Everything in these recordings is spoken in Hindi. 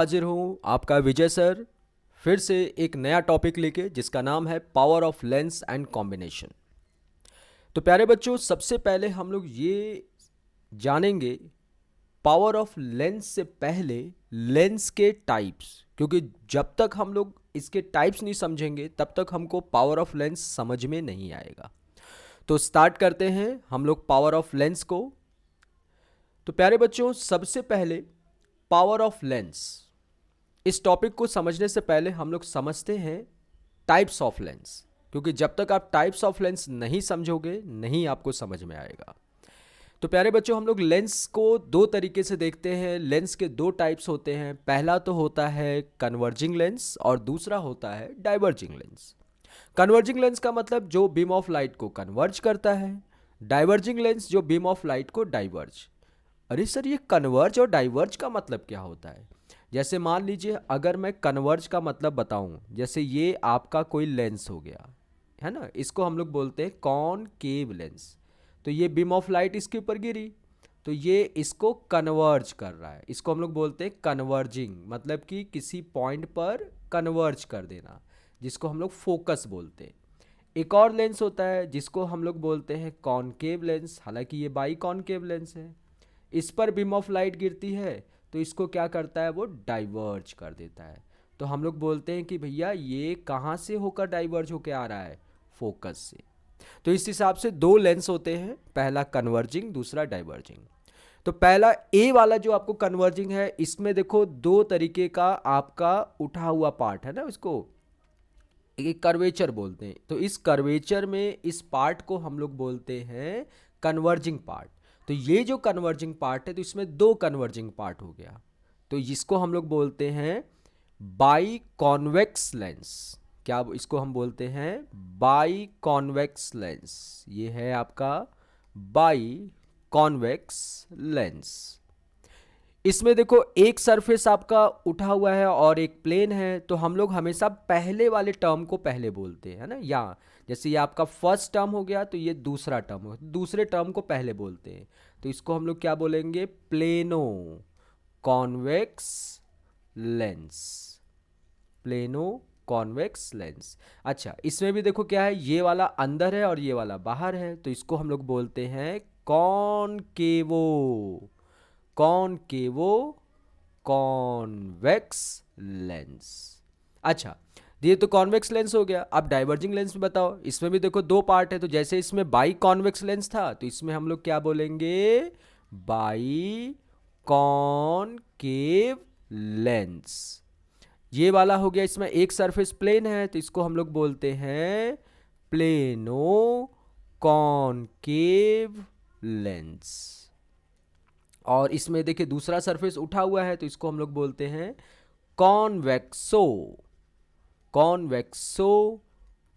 हाजिर हूँ आपका विजय सर फिर से एक नया टॉपिक लेके जिसका नाम है power of lens and combination. तो प्यारे बच्चों, सबसे पहले हम लोग ये जानेंगे पावर ऑफ लेंस से पहले लेंस के टाइप्स, क्योंकि जब तक हम लोग इसके टाइप्स नहीं समझेंगे तब तक हमको पावर ऑफ लेंस समझ में नहीं आएगा। तो स्टार्ट करते हैं हम लोग पावर ऑफ लेंस को। तो प्यारे बच्चों, सबसे पहले पावर ऑफ लेंस, इस टॉपिक को समझने से पहले हम लोग समझते हैं टाइप्स ऑफ लेंस, क्योंकि जब तक आप टाइप्स ऑफ लेंस नहीं समझोगे नहीं आपको समझ में आएगा। तो प्यारे बच्चों, हम लोग लेंस को दो तरीके से देखते हैं। लेंस के दो टाइप्स होते हैं। पहला तो होता है कन्वर्जिंग लेंस और दूसरा होता है डाइवर्जिंग लेंस। कन्वर्जिंग लेंस का मतलब जो बीम ऑफ लाइट को कन्वर्ज करता है, डाइवर्जिंग लेंस जो बीम ऑफ लाइट को डाइवर्ज। अरे सर, ये कन्वर्ज और डाइवर्ज का मतलब क्या होता है? जैसे मान लीजिए अगर मैं कन्वर्ज का मतलब बताऊं, जैसे ये आपका कोई लेंस हो गया है ना, इसको हम लोग बोलते हैं कॉनकेव लेंस। तो ये बीम ऑफ लाइट इसके ऊपर गिरी तो ये इसको कन्वर्ज कर रहा है, इसको हम लोग बोलते हैं कन्वर्जिंग, मतलब कि किसी पॉइंट पर कन्वर्ज कर देना, जिसको हम लोग फोकस बोलते हैं। एक और लेंस होता है जिसको हम लोग बोलते हैं कॉनकेव लेंस, हालांकि ये बाई कॉनकेव लेंस है। इस पर बीम ऑफ लाइट गिरती है तो इसको क्या करता है, वो डाइवर्ज कर देता है। तो हम लोग बोलते हैं कि भैया ये कहाँ से होकर डाइवर्ज होकर आ रहा है, फोकस से। तो इस हिसाब से दो लेंस होते हैं, पहला कन्वर्जिंग, दूसरा डाइवर्जिंग। तो पहला ए वाला जो आपको कन्वर्जिंग है, इसमें देखो दो तरीके का आपका उठा हुआ पार्ट है ना, इसको एक कर्वेचर बोलते हैं। तो इस कर्वेचर में इस पार्ट को हम लोग बोलते हैं कन्वर्जिंग पार्ट। तो ये जो कन्वर्जिंग पार्ट है, तो इसमें दो कन्वर्जिंग पार्ट हो गया, तो इसको हम लोग बोलते हैं बाई कॉन्वेक्स लेंस। क्या इसको हम बोलते हैं, बाई कॉन्वेक्स लेंस। ये है आपका बाई कॉन्वेक्स लेंस। इसमें देखो एक सरफेस आपका उठा हुआ है और एक प्लेन है, तो हम लोग हमेशा पहले वाले टर्म को पहले बोलते हैं, है ना। या जैसे ये आपका फर्स्ट टर्म हो गया तो ये दूसरा टर्म हो, दूसरे टर्म को पहले बोलते हैं। तो इसको हम लोग क्या बोलेंगे, plano convex lens. Plano convex lens. अच्छा, इसमें भी देखो क्या है, ये वाला अंदर है और ये वाला बाहर है, तो इसको हम लोग बोलते हैं कॉनकेवो। कॉनकेवो कॉन्वेक्स लेंस। अच्छा, ये तो कॉन्वेक्स लेंस हो गया। अब डाइवर्जिंग लेंस में बताओ, इसमें भी देखो दो पार्ट है। तो जैसे इसमें बाई कॉन्वेक्स लेंस था, तो इसमें हम लोग क्या बोलेंगे, बाई कॉनकेव लेंस। ये वाला हो गया, इसमें एक सरफेस प्लेन है, तो इसको हम लोग बोलते हैं प्लेनो कॉनकेव लेंस। और इसमें देखिए दूसरा सरफेस उठा हुआ है, तो इसको हम लोग बोलते हैं कॉन्वेक्सो। कॉन्वेक्सो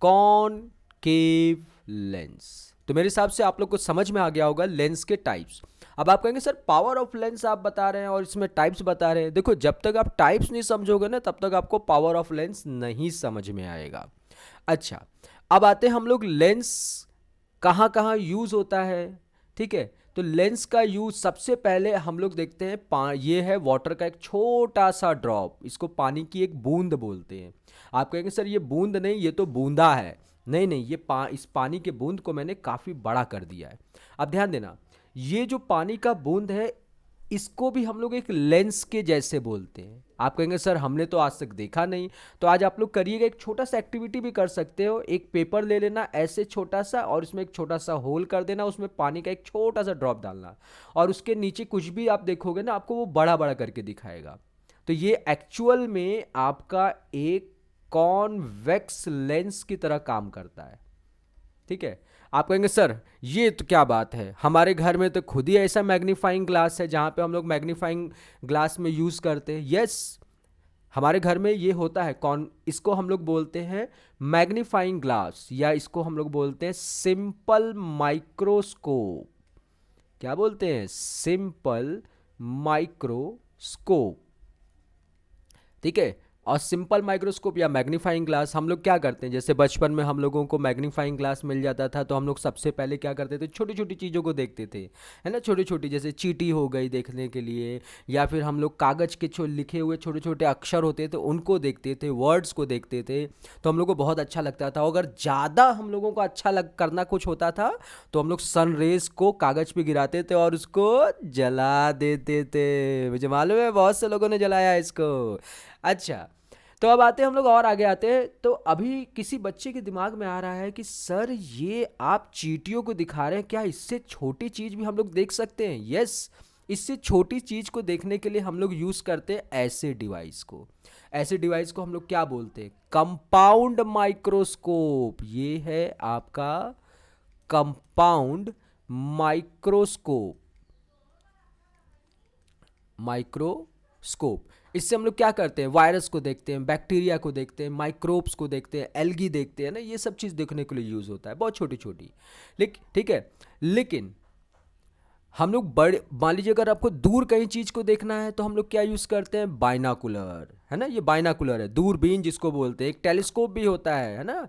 कॉनकेव लेंस। तो मेरे हिसाब से आप लोग को समझ में आ गया होगा लेंस के टाइप्स। अब आप कहेंगे सर पावर ऑफ लेंस आप बता रहे हैं और इसमें टाइप्स बता रहे हैं। देखो, जब तक आप टाइप्स नहीं समझोगे ना तब तक आपको पावर ऑफ लेंस नहीं समझ में आएगा। अच्छा, अब आते हैं हम लोग लेंस कहाँ कहाँ यूज होता है। ठीक है, तो लेंस का यूज सबसे पहले हम लोग देखते हैं, ये है वाटर का एक छोटा सा ड्रॉप, इसको पानी की एक बूंद बोलते हैं। आप कहेंगे सर ये बूंद नहीं, ये तो बूंदा है। नहीं नहीं, ये इस पानी के बूंद को मैंने काफ़ी बड़ा कर दिया है। अब ध्यान देना, ये जो पानी का बूंद है इसको भी हम लोग एक लेंस के जैसे बोलते हैं। आप कहेंगे सर हमने तो आज तक देखा नहीं, तो आज आप लोग करिएगा, एक छोटा सा एक्टिविटी भी कर सकते हो। एक पेपर ले लेना ऐसे छोटा सा और उसमें एक छोटा सा होल कर देना, उसमें पानी का एक छोटा सा ड्रॉप डालना और उसके नीचे कुछ भी आप देखोगे ना, आपको वो बड़ा बड़ा करके दिखाएगा। तो ये एक्चुअल में आपका एक कॉन्वेक्स लेंस की तरह काम करता है। ठीक है, आप कहेंगे सर ये तो क्या बात है, हमारे घर में तो खुद ही ऐसा मैग्नीफाइंग ग्लास है जहाँ पे हम लोग मैग्नीफाइंग ग्लास में यूज़ करते हैं। यस, हमारे घर में ये होता है। कौन, इसको हम लोग बोलते हैं मैग्नीफाइंग ग्लास, या इसको हम लोग बोलते हैं सिंपल माइक्रोस्कोप। क्या बोलते हैं, सिंपल माइक्रोस्कोप। ठीक है, और सिंपल माइक्रोस्कोप या मैग्नीफाइंग ग्लास हम लोग क्या करते हैं, जैसे बचपन में हम लोगों को मैग्नीफाइंग ग्लास मिल जाता था तो हम लोग सबसे पहले क्या करते थे, छोटी छोटी चीज़ों को देखते थे, है ना, छोटी छोटी जैसे चींटी हो गई देखने के लिए, या फिर हम लोग कागज़ के लिखे हुए छोटे छोटे अक्षर होते थे उनको देखते थे, वर्ड्स को देखते थे, तो हम लोग को बहुत अच्छा लगता था। अगर ज़्यादा हम लोगों को अच्छा लग करना कुछ होता था तो हम लोग सन रेज को कागज़ पे गिराते थे और उसको जला देते थे। मुझे मालूम है बहुत से लोगों ने जलाया है इसको। अच्छा, तो अब आते हैं हम लोग और आगे आते हैं। तो अभी किसी बच्चे के दिमाग में आ रहा है कि सर ये आप चींटियों को दिखा रहे हैं, क्या इससे छोटी चीज़ भी हम लोग देख सकते हैं? यस, इससे छोटी चीज़ को देखने के लिए हम लोग यूज़ करते हैं ऐसे डिवाइस को। ऐसे डिवाइस को हम लोग क्या बोलते हैं? Compound microscope. ये है आपका कंपाउंड माइक्रोस्कोप। माइक्रोस्कोप, इससे हम लोग क्या करते हैं? वायरस को देखते हैं, बैक्टीरिया को देखते हैं, माइक्रोब्स को देखते हैं, एल्गी देखते हैं ना, ये सब चीज़ देखने के लिए यूज़ होता है, बहुत छोटी छोटी। लेकिन ठीक है, लेकिन हम लोग बड़े, मान लीजिए अगर आपको दूर कहीं चीज़ को देखना है तो हम लोग क्या यूज़ करते हैं? बाइनाकुलर, है ना, ये बाइनाकुलर है, दूरबीन जिसको बोलते हैं। एक टेलीस्कोप भी होता है ना,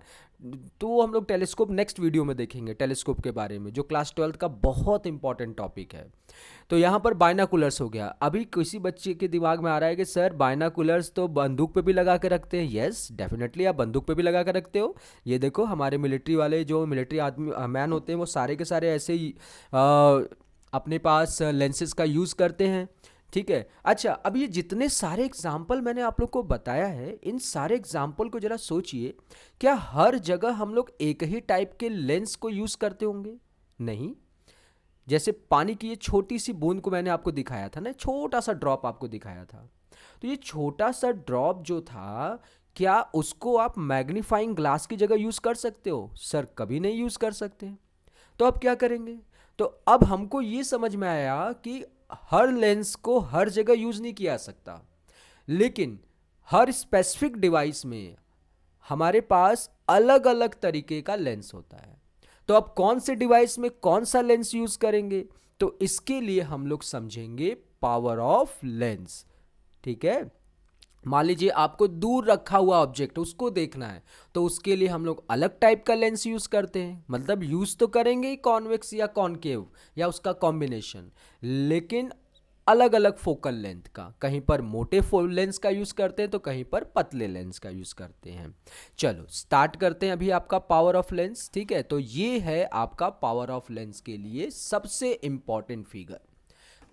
तो हम लोग टेलीस्कोप नेक्स्ट वीडियो में देखेंगे, टेलीस्कोप के बारे में, जो क्लास 12 का बहुत इंपॉर्टेंट टॉपिक है। तो यहाँ पर बाइनाकुलर्स हो गया। अभी किसी बच्चे के दिमाग में आ रहा है कि सर बाइनाकुलर्स तो बंदूक पे भी लगा के रखते हैं। यस, डेफिनेटली आप बंदूक पे भी लगा के रखते हो। ये देखो हमारे मिलिट्री वाले, जो मिलिट्री आदमी मैन होते हैं, वो सारे के सारे ऐसे ही अपने पास लेंसेज का यूज़ करते हैं। ठीक है, अच्छा, अब ये जितने सारे एग्जाम्पल मैंने आप लोग को बताया है, इन सारे एग्जाम्पल को जरा सोचिए, क्या हर जगह हम लोग एक ही टाइप के लेंस को यूज़ करते होंगे? नहीं। जैसे पानी की ये छोटी सी बूंद को मैंने आपको दिखाया था ना, छोटा सा ड्रॉप आपको दिखाया था, तो ये छोटा सा ड्रॉप जो था, क्या उसको आप मैग्नीफाइंग ग्लास की जगह यूज़ कर सकते हो? सर कभी नहीं यूज़ कर सकते। तो अब क्या करेंगे? तो अब हमको ये समझ में आया कि हर लेंस को हर जगह यूज़ नहीं किया जा सकता, लेकिन हर स्पेसिफिक डिवाइस में हमारे पास अलग अलग तरीके का लेंस होता है। तो अब कौन से डिवाइस में कौन सा लेंस यूज करेंगे, तो इसके लिए हम लोग समझेंगे पावर ऑफ लेंस। ठीक है, मान लीजिए आपको दूर रखा हुआ ऑब्जेक्ट उसको देखना है, तो उसके लिए हम लोग अलग टाइप का लेंस यूज करते हैं। मतलब यूज तो करेंगे ही कॉन्वेक्स या कॉनकेव या उसका कॉम्बिनेशन, लेकिन अलग अलग फोकल लेंथ का। कहीं पर मोटे लेंस का यूज करते हैं तो कहीं पर पतले लेंस का यूज करते हैं। चलो स्टार्ट करते हैं अभी आपका पावर ऑफ लेंस। ठीक है, तो ये है आपका पावर ऑफ लेंस के लिए सबसे इंपॉर्टेंट फिगर।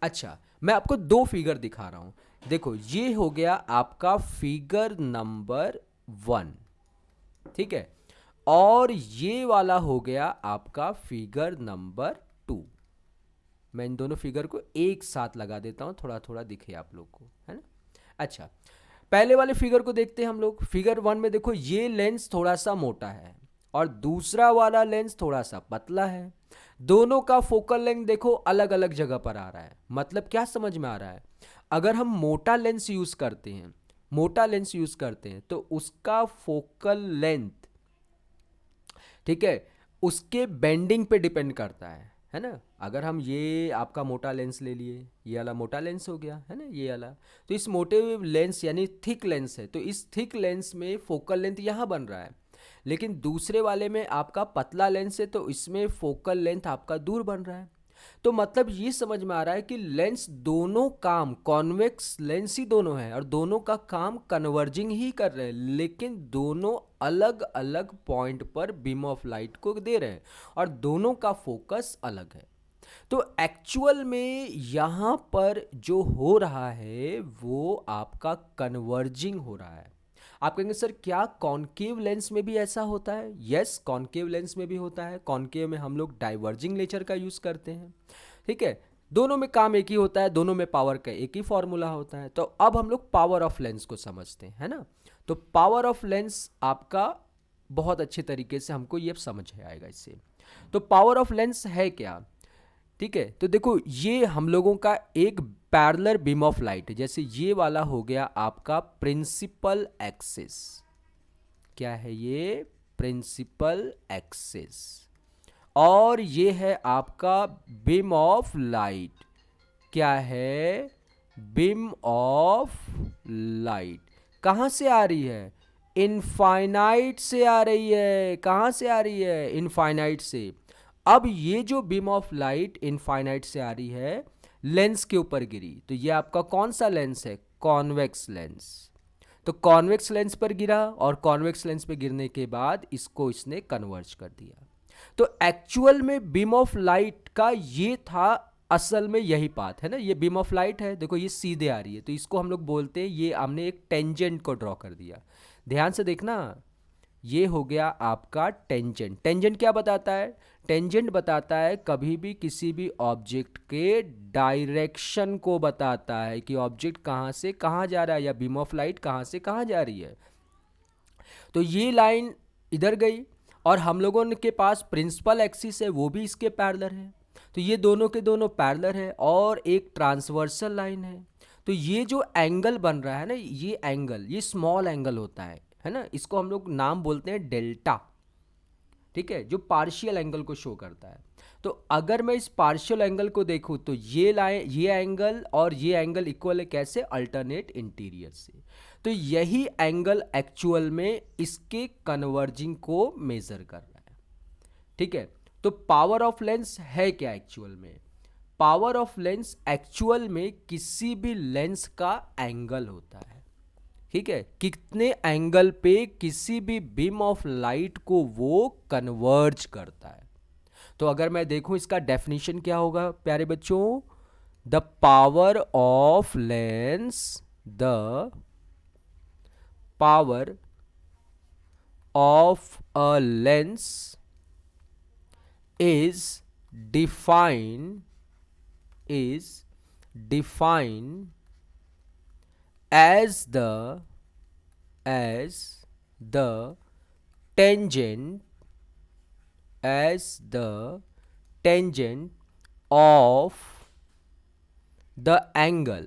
अच्छा, मैं आपको दो फिगर दिखा रहा हूं। देखो, ये हो गया आपका फिगर नंबर 1, ठीक है, और ये वाला हो गया आपका फिगर नंबर 2। मैं इन दोनों फिगर को एक साथ लगा देता हूं, थोड़ा थोड़ा दिखे आप लोग को, है ना। अच्छा, पहले वाले फिगर को देखते हैं हम लोग। फिगर 1 में देखो, ये लेंस थोड़ा सा मोटा है और दूसरा वाला लेंस थोड़ा सा पतला है। दोनों का फोकल लेंथ देखो अलग अलग जगह पर आ रहा है। मतलब क्या समझ में आ रहा है? अगर हम मोटा लेंस यूज करते हैं, मोटा लेंस यूज करते हैं तो उसका फोकल लेंथ, ठीक है, उसके बेंडिंग पे डिपेंड करता है ना। अगर हम ये आपका मोटा लेंस ले लिए, ये वाला मोटा लेंस हो गया, है ना, ये वाला, तो इस मोटे लेंस यानी थिक लेंस है, तो इस थिक लेंस में फोकल लेंथ यहाँ बन रहा है। लेकिन दूसरे वाले में आपका पतला लेंस है तो इसमें फोकल लेंथ आपका दूर बन रहा है। तो मतलब ये समझ में आ रहा है कि लेंस दोनों काम, कॉन्वेक्स लेंस ही दोनों हैं और दोनों का काम कन्वर्जिंग ही कर रहे हैं, लेकिन दोनों अलग अलग पॉइंट पर बीम ऑफ लाइट को दे रहे हैं और दोनों का फोकस अलग है। तो एक्चुअल में यहाँ पर जो हो रहा है वो आपका कन्वर्जिंग हो रहा है। आप कहेंगे सर क्या कॉनकेव लेंस में भी ऐसा होता है? यस, कॉनकेव लेंस में भी होता है। कॉनकेव में हम लोग डाइवर्जिंग नेचर का यूज़ करते हैं। ठीक है, दोनों में काम एक ही होता है, दोनों में पावर का एक ही फॉर्मूला होता है। तो अब हम लोग पावर ऑफ लेंस को समझते हैं, है ना। तो पावर ऑफ लेंस आपका बहुत अच्छे तरीके से हमको ये समझ आएगा इससे। तो पावर ऑफ लेंस है क्या? ठीक है, तो देखो ये हम लोगों का एक पैरेलल बीम ऑफ लाइट है। जैसे ये वाला हो गया आपका प्रिंसिपल एक्सिस। क्या है ये? Principal axis. और ये है आपका बीम ऑफ लाइट। क्या है? Beam of light. कहाँ से आ रही है? इनफाइनाइट से आ रही है। कहाँ से आ रही है? इनफाइनाइट से। अब ये जो बीम ऑफ लाइट इनफाइनाइट से आ रही है, लेंस के ऊपर गिरी, तो ये आपका कौन सा लेंस है? Convex lens. तो कॉन्वेक्स लेंस पर गिरा और कॉन्वेक्स लेंस पे गिरने के बाद इसको इसने कन्वर्ज कर दिया। तो एक्चुअल में बीम ऑफ लाइट का ये था, असल में यही पाथ है ना, ये बीम ऑफ लाइट है, देखो ये सीधे आ रही है, तो इसको हम लोग बोलते हैं, ये हमने एक टेंजेंट को ड्रॉ कर दिया। ध्यान से देखना, ये हो गया आपका टेंजेंट। टेंजेंट क्या बताता है? टेंजेंट बताता है कभी भी किसी भी ऑब्जेक्ट के डायरेक्शन को बताता है कि ऑब्जेक्ट कहाँ से कहाँ जा रहा है, या बीम ऑफ लाइट कहाँ से कहाँ जा रही है। तो ये लाइन इधर गई और हम लोगों के पास प्रिंसिपल एक्सिस है, वो भी इसके पैरेलल है, तो ये दोनों के दोनों पैरेलल है, और एक ट्रांसवर्सल लाइन है। तो ये जो एंगल बन रहा है ना, ये एंगल, ये स्मॉल एंगल होता है ना, इसको हम लोग नाम बोलते हैं डेल्टा, ठीक है, जो पार्शियल एंगल को शो करता है। तो अगर मैं इस पार्शियल एंगल को देखूं तो ये लाइन, ये एंगल और ये एंगल इक्वल है, कैसे? अल्टरनेट इंटीरियर से। तो यही एंगल एक्चुअल में इसके कन्वर्जिंग को मेजर कर रहा है, ठीक है। तो पावर ऑफ लेंस है क्या एक्चुअल में? पावर ऑफ लेंस एक्चुअल में किसी भी लेंस का एंगल होता है, ठीक है, कितने एंगल पे किसी भी बीम ऑफ लाइट को वो कन्वर्ज करता है। तो अगर मैं देखूं इसका डेफिनेशन क्या होगा प्यारे बच्चों? The power of lens, the power of a lens is defined as the tangent of the angle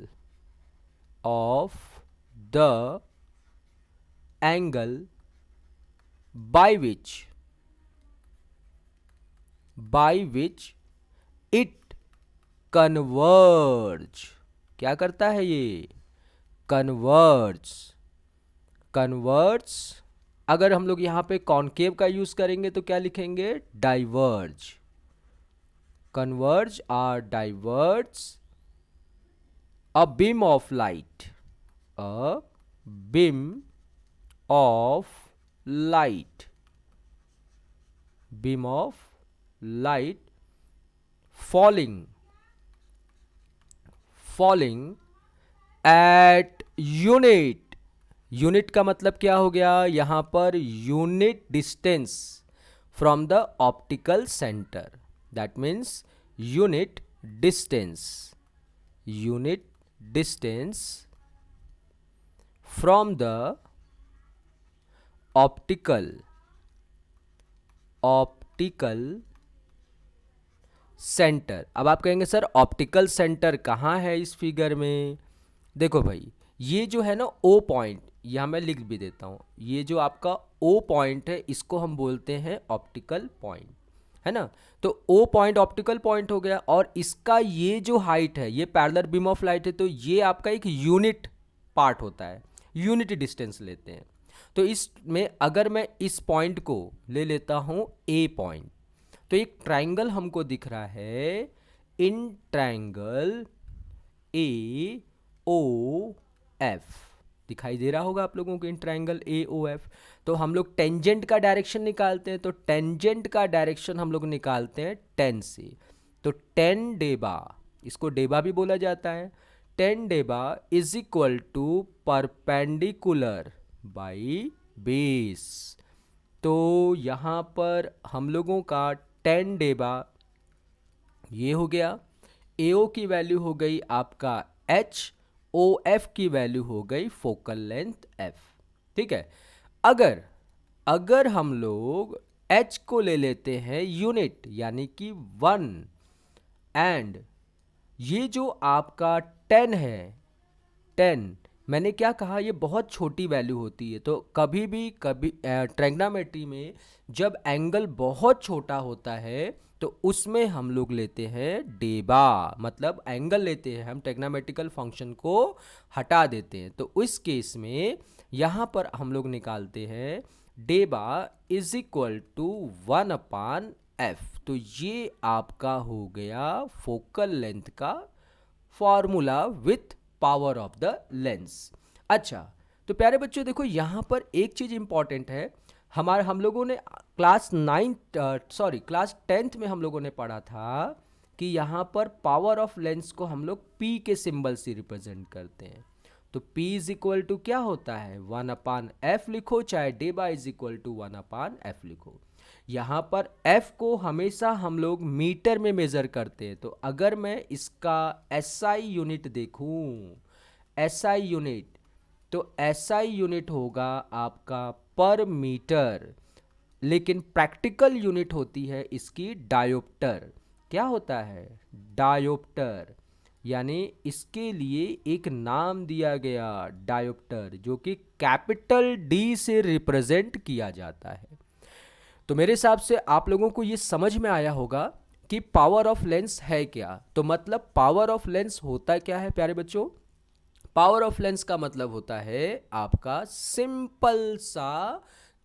by which it converge। क्या करता है ये? कन्वर्ज। अगर हम लोग यहाँ पे कॉन्केव का यूज करेंगे तो क्या लिखेंगे? डाइवर्ज। कन्वर्ज और diverge a beam of light, beam of light falling at unit का मतलब क्या हो गया यहाँ पर? Unit distance from the optical centre, that means unit distance from the optical centre. अब आप कहेंगे सर ऑप्टिकल सेंटर कहाँ है इस फिगर में? देखो भाई, ये जो है ना ओ पॉइंट, यहाँ मैं लिख भी देता हूँ, ये जो आपका ओ पॉइंट है इसको हम बोलते हैं ऑप्टिकल पॉइंट, है ना। तो ओ पॉइंट ऑप्टिकल पॉइंट हो गया, और इसका ये जो हाइट है, ये पैरेलल बीम ऑफ लाइट है, तो ये आपका एक यूनिट पार्ट होता है, यूनिट डिस्टेंस लेते हैं। तो इसमें अगर मैं इस पॉइंट को ले लेता हूँ ए पॉइंट, तो एक ट्राइंगल हमको दिख रहा है, in triangle A O F दिखाई दे रहा होगा आप लोगों को, in triangle A O F. तो हम लोग टेंजेंट का डायरेक्शन निकालते हैं, तो टेंजेंट का डायरेक्शन हम लोग निकालते हैं 10 से। तो 10 डेबा, इसको डेबा भी बोला जाता है, 10 डेबा is equal to perpendicular by base. तो यहाँ पर हम लोगों का 10 डेबा ये हो गया, AO की वैल्यू हो गई आपका H, OF की वैल्यू हो गई फोकल लेंथ F, ठीक है। अगर हम लोग H को ले लेते हैं यूनिट यानी कि 1, एंड ये जो आपका 10 है, 10 मैंने क्या कहा, ये बहुत छोटी वैल्यू होती है। तो कभी भी कभी ट्रैग्नोमेट्री में जब एंगल बहुत छोटा होता है तो उसमें हम लोग लेते हैं डेबा, मतलब एंगल लेते हैं हम, ट्रैग्नोमेट्रिकल फंक्शन को हटा देते हैं। तो उस केस में यहाँ पर हम लोग निकालते हैं डेबा इज इक्वल टू 1/f। तो ये आपका हो गया फोकल लेंथ का formula with power of the lens. अच्छा, तो प्यारे बच्चों देखो यहाँ पर एक चीज़ इंपॉर्टेंट है। हम लोगों ने क्लास 10th में हम लोगों ने पढ़ा था कि यहाँ पर पावर ऑफ लेंस को हम लोग P के सिंबल से रिप्रेजेंट करते हैं। तो P इज इक्वल टू क्या होता है, 1/f लिखो, चाहे डेबा इज इक्वल टू 1/f लिखो। यहाँ पर f को हमेशा हम लोग मीटर में मेज़र करते हैं। तो अगर मैं इसका SI यूनिट देखूँ, SI यूनिट, तो SI यूनिट होगा आपका पर मीटर, लेकिन प्रैक्टिकल यूनिट होती है इसकी डायोप्टर। क्या होता है, डायोप्टर, यानी इसके लिए एक नाम दिया गया डायोप्टर, जो कि कैपिटल D से रिप्रेजेंट किया जाता है। तो मेरे हिसाब से आप लोगों को ये समझ में आया होगा कि पावर ऑफ लेंस है क्या। तो मतलब पावर ऑफ लेंस होता क्या है प्यारे बच्चों, पावर ऑफ लेंस का मतलब होता है आपका सिंपल सा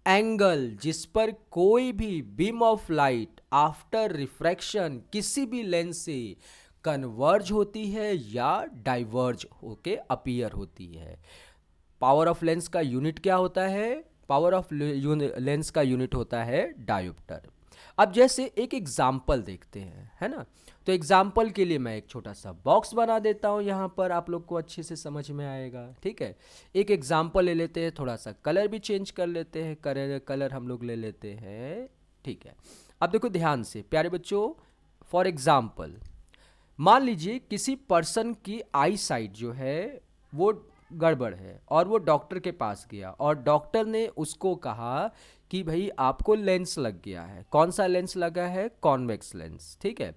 एंगल जिस पर कोई भी beam of light after refraction किसी भी लेंस से कन्वर्ज होती है या डाइवर्ज होके अपीयर होती है। पावर ऑफ लेंस का यूनिट क्या होता है, पावर ऑफ लेंस का यूनिट होता है डायोप्टर। अब जैसे एक एग्जाम्पल देखते हैं, है ना। तो एग्जाम्पल के लिए मैं एक छोटा सा बॉक्स बना देता हूँ, यहाँ पर आप लोग को अच्छे से समझ में आएगा। ठीक है, एक एग्जाम्पल ले लेते हैं, थोड़ा सा कलर भी चेंज कर लेते हैं, कलर हम लोग ले लेते हैं। ठीक है, अब देखो ध्यान से प्यारे बच्चों, फॉर एग्जाम्पल मान लीजिए किसी पर्सन की आई साइट जो है वो गड़बड़ है और वो डॉक्टर के पास गया और डॉक्टर ने उसको कहा कि भाई आपको लेंस लग गया है। कौन सा लेंस लगा है, कॉन्वेक्स लेंस। ठीक है,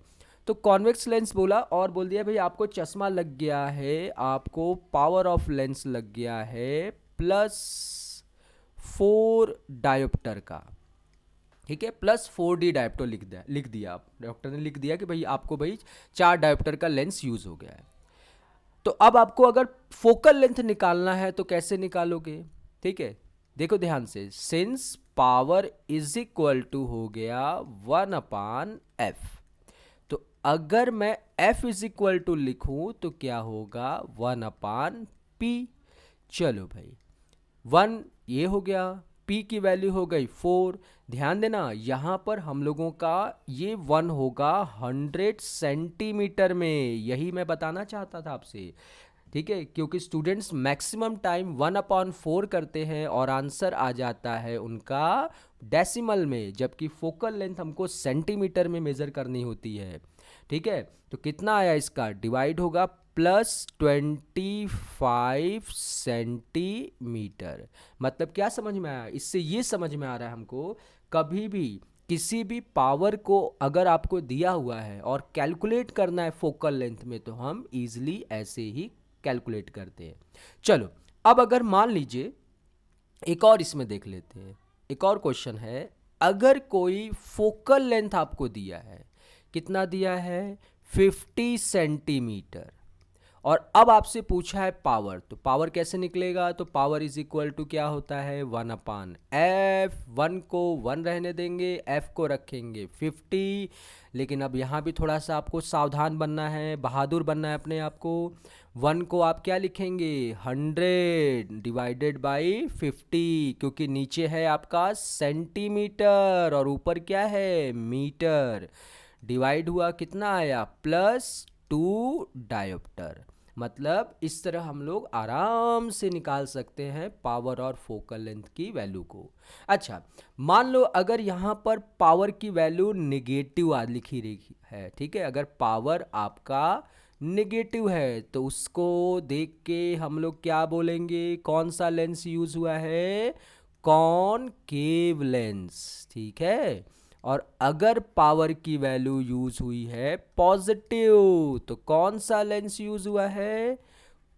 तो कॉन्वेक्स लेंस बोला और बोल दिया भाई आपको चश्मा लग गया है, आपको पावर ऑफ लेंस लग गया है +4 डायोप्टर का। ठीक है, +4D डायोप्टर लिख दिया आप, डॉक्टर ने लिख दिया कि भाई आपको भाई 4 डायोप्टर का लेंस यूज हो गया है। तो अब आपको अगर फोकल लेंथ निकालना है तो कैसे निकालोगे। ठीक है, देखो ध्यान से, since power is equal to हो गया 1/f, तो अगर मैं f इज इक्वल टू लिखूं तो क्या होगा 1/p। चलो भाई 1 ये हो गया, p की वैल्यू हो गई 4। ध्यान देना यहाँ पर हम लोगों का ये 1 होगा 100 सेंटीमीटर में, यही मैं बताना चाहता था आपसे। ठीक है, क्योंकि स्टूडेंट्स मैक्सिमम टाइम 1/4 करते हैं और आंसर आ जाता है उनका डेसिमल में, जबकि फोकल लेंथ हमको सेंटीमीटर में मेज़र करनी होती है। ठीक है, तो कितना आया इसका, डिवाइड होगा +25 सेंटीमीटर। मतलब क्या समझ में आया, इससे ये समझ में आ रहा है हमको, कभी भी किसी भी पावर को अगर आपको दिया हुआ है और कैलकुलेट करना है फोकल लेंथ में, तो हम इजीली ऐसे ही कैलकुलेट करते हैं। चलो अब अगर मान लीजिए एक और इसमें देख लेते हैं, एक और क्वेश्चन है। अगर कोई फोकल लेंथ आपको दिया है, कितना दिया है 50 सेंटीमीटर, और अब आपसे पूछा है पावर, तो पावर कैसे निकलेगा, तो पावर इज इक्वल टू क्या होता है 1/f। 1 को 1 रहने देंगे, f को रखेंगे 50। लेकिन अब यहाँ भी थोड़ा सा आपको सावधान बनना है, बहादुर बनना है अपने आप को। 1 को आप क्या लिखेंगे 100 डिवाइडेड बाई 50, क्योंकि नीचे है आपका सेंटीमीटर और ऊपर क्या है मीटर। डिवाइड हुआ कितना आया +2 डायोप्टर। मतलब इस तरह हम लोग आराम से निकाल सकते हैं पावर और फोकल लेंथ की वैल्यू को। अच्छा, मान लो अगर यहाँ पर पावर की वैल्यू निगेटिव लिखी रही है। ठीक है, अगर पावर आपका निगेटिव है तो उसको देख के हम लोग क्या बोलेंगे, कौन सा लेंस यूज हुआ है, कॉनकेव लेंस। ठीक है, और अगर पावर की वैल्यू यूज हुई है पॉजिटिव तो कौन सा लेंस यूज हुआ है,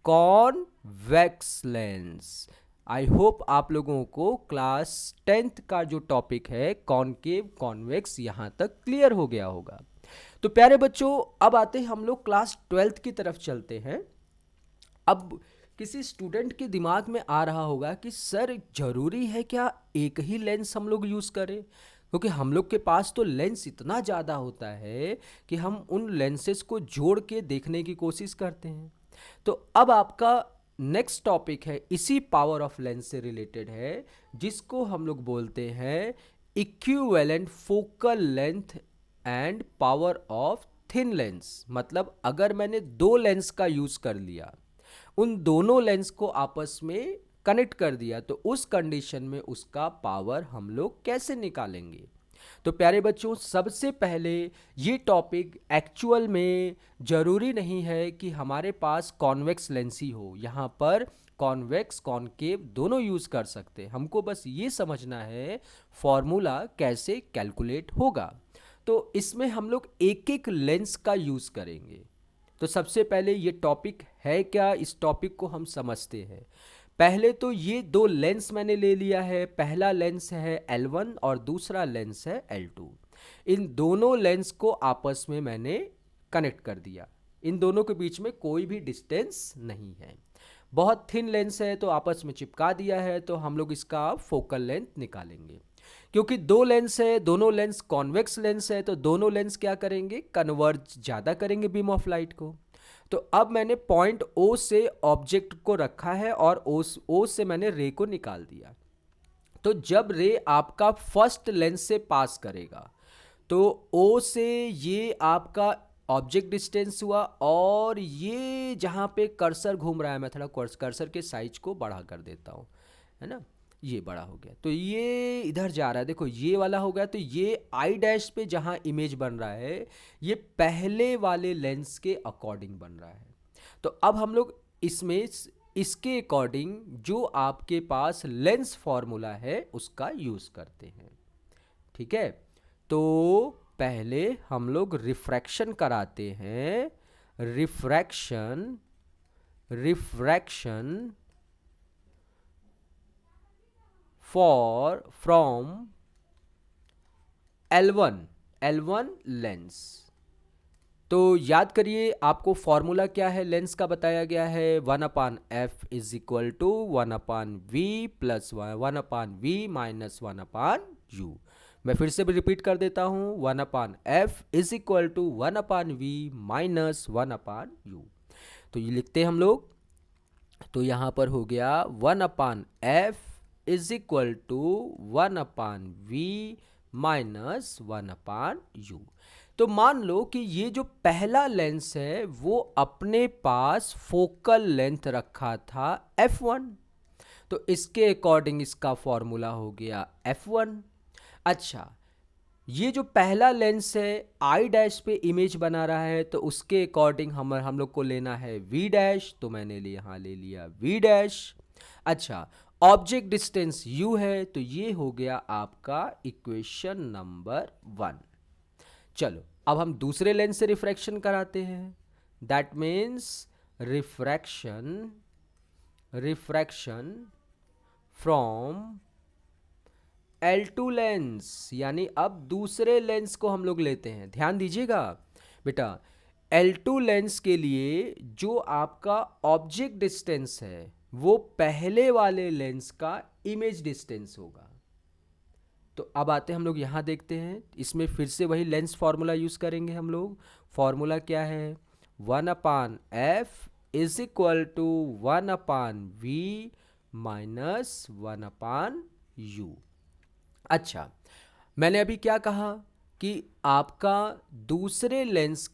कॉन्वेक्स लेंस। आई होप आप लोगों को क्लास 10th का जो टॉपिक है कॉनकेव कॉन्वेक्स यहाँ तक क्लियर हो गया होगा। तो प्यारे बच्चों, अब आते हैं हम लोग क्लास 12th की तरफ चलते हैं। अब किसी स्टूडेंट के दिमाग में आ रहा होगा कि सर ज़रूरी है क्या एक ही लेंस हम लोग यूज़ करें, क्योंकि हम लोग के पास तो लेंस इतना ज़्यादा होता है कि हम उन लेंसेज को जोड़ के देखने की कोशिश करते हैं। तो अब आपका नेक्स्ट टॉपिक है इसी पावर ऑफ लेंस से रिलेटेड है, जिसको हम लोग बोलते हैं equivalent focal length and power of thin lens. मतलब अगर मैंने दो लेंस का यूज़ कर लिया, उन दोनों लेंस को आपस में कनेक्ट कर दिया, तो उस कंडीशन में उसका पावर हम लोग कैसे निकालेंगे। तो प्यारे बच्चों, सबसे पहले ये टॉपिक एक्चुअल में ज़रूरी नहीं है कि हमारे पास कॉन्वेक्स लेंस ही हो। यहाँ पर कॉन्वेक्स कॉनकेव दोनों यूज़ कर सकते हैं। हमको बस ये समझना है फॉर्मूला कैसे कैलकुलेट होगा। तो इसमें हम लोग एक एक लेंस का यूज़ करेंगे। तो सबसे पहले ये टॉपिक है क्या, इस टॉपिक को हम समझते हैं। पहले तो ये दो लेंस मैंने ले लिया है। पहला लेंस है L1 और दूसरा लेंस है L2। इन दोनों लेंस को आपस में मैंने कनेक्ट कर दिया। इन दोनों के बीच में कोई भी डिस्टेंस नहीं है। बहुत थिन लेंस है तो आपस में चिपका दिया है, तो हम लोग इसका फोकल लेंथ निकालेंगे। क्योंकि दो लेंस है, दोनों लेंस कॉन्वेक्स लेंस है, तो दोनों लेंस क्या करेंगे, कन्वर्ज ज़्यादा करेंगे बीम ऑफ लाइट को। तो अब मैंने पॉइंट O से ऑब्जेक्ट को रखा है और O से मैंने रे को निकाल दिया। तो जब रे आपका फर्स्ट लेंस से पास करेगा तो O से ये आपका ऑब्जेक्ट डिस्टेंस हुआ, और ये जहाँ पे कर्सर घूम रहा है, मैं थोड़ा कर्सर के साइज को बढ़ा कर देता हूँ, है ना, ये बड़ा हो गया। तो ये इधर जा रहा है, देखो ये वाला हो गया। तो ये आई डैश पे जहाँ इमेज बन रहा है, ये पहले वाले लेंस के अकॉर्डिंग बन रहा है। तो अब हम लोग इसमें इसके अकॉर्डिंग जो आपके पास लेंस फॉर्मूला है उसका यूज़ करते हैं। ठीक है, तो पहले हम लोग रिफ्रैक्शन कराते हैं। Refraction from L1 lens. तो याद करिए, आपको फॉर्मूला क्या है लेंस का बताया गया है, 1/f is equal to 1/v plus 1/v minus 1/u। मैं फिर से भी रिपीट कर देता हूँ, 1/f is equal to 1/v minus 1/u। तो ये लिखते हैं हम लोग। तो यहाँ पर हो गया 1/f is equal to 1/v minus 1/u। तो मान लो कि ये जो पहला लेंस है वो अपने पास फोकल लेंथ रखा था f1, तो इसके अकॉर्डिंग इसका फॉर्मूला हो गया f1। अच्छा, ये जो पहला लेंस है आई डैश पे इमेज बना रहा है, तो उसके अकॉर्डिंग हम लोग को लेना है v डैश, तो मैंने यहाँ ले लिया v डैश। अच्छा, ऑब्जेक्ट डिस्टेंस u है, तो ये हो गया आपका इक्वेशन नंबर 1। चलो अब हम दूसरे लेंस से रिफ्रैक्शन कराते हैं। That means refraction from L2 lens, यानी अब दूसरे लेंस को हम लोग लेते हैं। ध्यान दीजिएगा बेटा, L2 लेंस के लिए जो आपका ऑब्जेक्ट डिस्टेंस है वो पहले वाले लेंस का इमेज डिस्टेंस होगा। तो अब आते हैं हम लोग यहाँ देखते हैं, इसमें फिर से वही लेंस फॉर्मूला यूज़ करेंगे हम लोग। फॉर्मूला क्या है, 1/f is equal to 1/v minus 1/u। अच्छा, मैंने अभी क्या कहा कि आपका दूसरे लेंस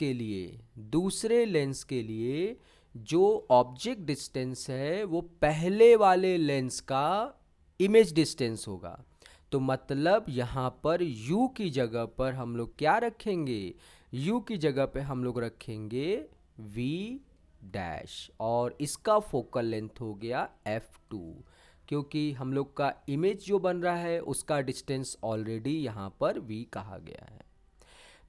के लिए जो ऑब्जेक्ट डिस्टेंस है वो पहले वाले लेंस का इमेज डिस्टेंस होगा। तो मतलब यहाँ पर u की जगह पर हम लोग क्या रखेंगे, u की जगह पे हम लोग रखेंगे v डैश, और इसका फोकल लेंथ हो गया f2, क्योंकि हम लोग का इमेज जो बन रहा है उसका डिस्टेंस ऑलरेडी यहाँ पर v कहा गया है।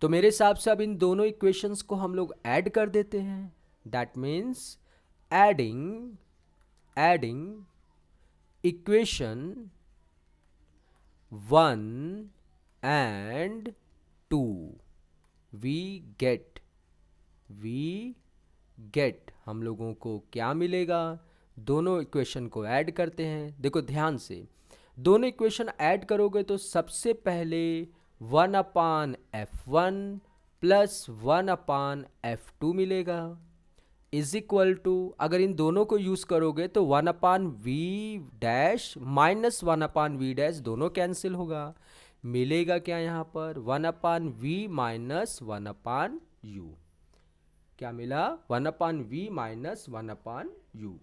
तो मेरे हिसाब से अब इन दोनों इक्वेशंस को हम लोग ऐड कर देते हैं। That means adding equation 1 and 2 we get हम लोगों को क्या मिलेगा। दोनों इक्वेशन को ऐड करते हैं। देखो ध्यान से, दोनों इक्वेशन ऐड करोगे तो सबसे पहले 1/f1 प्लस 1/f2 मिलेगा इज इक्वल टू, अगर इन दोनों को यूज करोगे तो 1/v dash minus 1/v dash दोनों कैंसिल होगा। मिलेगा क्या यहाँ पर 1/v माइनस 1/u। क्या मिला 1/v माइनस 1/u।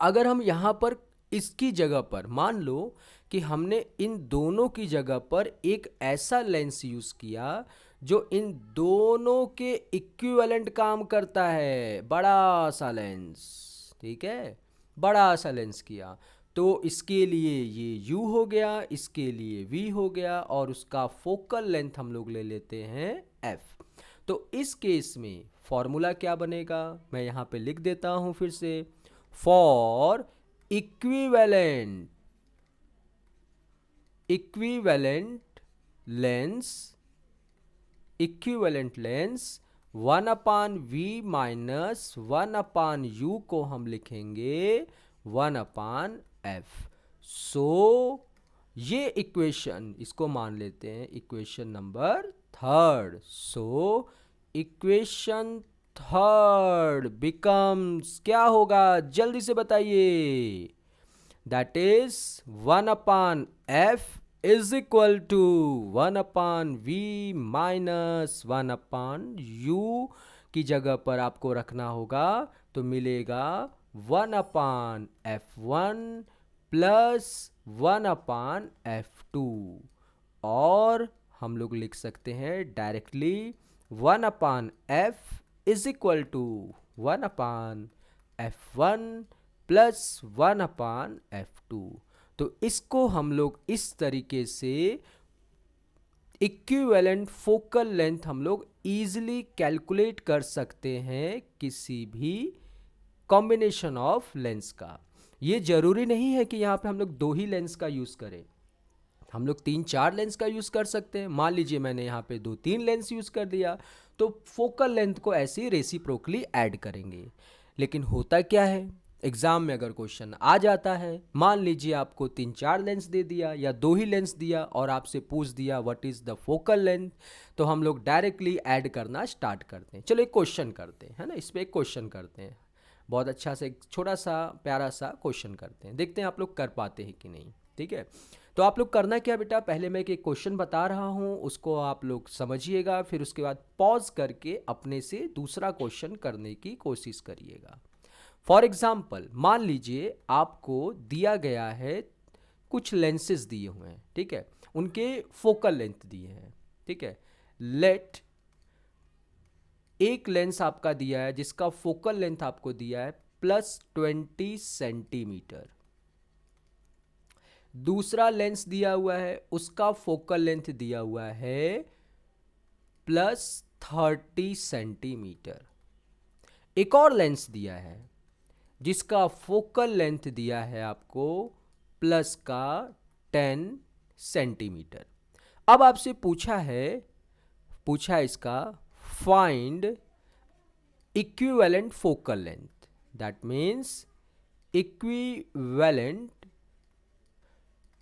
अगर हम यहाँ पर इसकी जगह पर मान लो कि हमने इन दोनों की जगह पर एक ऐसा लेंस यूज किया जो इन दोनों के इक्विवेलेंट काम करता है, बड़ा सा लेंस, ठीक है, बड़ा सा लेंस किया तो इसके लिए ये u हो गया, इसके लिए v हो गया और उसका फोकल लेंथ हम लोग ले लेते हैं f। तो इस केस में फॉर्मूला क्या बनेगा, मैं यहाँ पे लिख देता हूँ फिर से, for equivalent lens 1/v minus 1/u को हम लिखेंगे 1/f। सो ये इक्वेशन, इसको मान लेते हैं equation number 3rd। So equation 3rd becomes, क्या होगा जल्दी से बताइए, that is 1/f is equal to 1/v minus 1/u की जगह पर आपको रखना होगा तो मिलेगा 1/f1 प्लस 1/f2 और हम लोग लिख सकते हैं directly 1/f is equal to 1/f1 plus 1/f2। तो इसको हम लोग इस तरीके से इक्विवेलेंट फोकल लेंथ हम लोग इजीली कैलकुलेट कर सकते हैं किसी भी कॉम्बिनेशन ऑफ लेंस का। ये जरूरी नहीं है कि यहाँ पे हम लोग 2 ही लेंस का यूज करें, हम लोग 3-4 लेंस का यूज कर सकते हैं। मान लीजिए मैंने यहाँ पे 2-3 लेंस यूज कर दिया तो फोकल लेंथ को ऐसे ही रेसिप्रोकली ऐड करेंगे। लेकिन होता क्या है, एग्जाम में अगर क्वेश्चन आ जाता है, मान लीजिए आपको 3-4 लेंस दे दिया या 2 ही लेंस दिया और आपसे पूछ दिया what is the focal length, तो हम लोग डायरेक्टली ऐड करना स्टार्ट करते हैं। चलो एक क्वेश्चन करते हैं, है ना, इस पर एक क्वेश्चन करते हैं, बहुत अच्छा सा एक छोटा सा प्यारा सा क्वेश्चन करते हैं, देखते हैं आप लोग कर पाते हैं कि नहीं। ठीक है, तो आप लोग करना क्या बेटा, पहले मैं एक क्वेश्चन बता रहा हूँ उसको आप लोग समझिएगा, फिर उसके बाद पॉज करके अपने से दूसरा क्वेश्चन करने की कोशिश करिएगा। फॉर एग्जाम्पल मान लीजिए आपको दिया गया है, कुछ लेंसेज दिए हुए हैं, ठीक है, उनके फोकल लेंथ दिए हैं, ठीक है। लेट एक लेंस आपका दिया है जिसका फोकल लेंथ आपको दिया है +20 सेंटीमीटर, दूसरा लेंस दिया हुआ है उसका फोकल लेंथ दिया हुआ है +30 सेंटीमीटर, एक और लेंस दिया है जिसका फोकल लेंथ दिया है आपको +10 सेंटीमीटर। अब आपसे पूछा है इसका find equivalent focal length, that means equivalent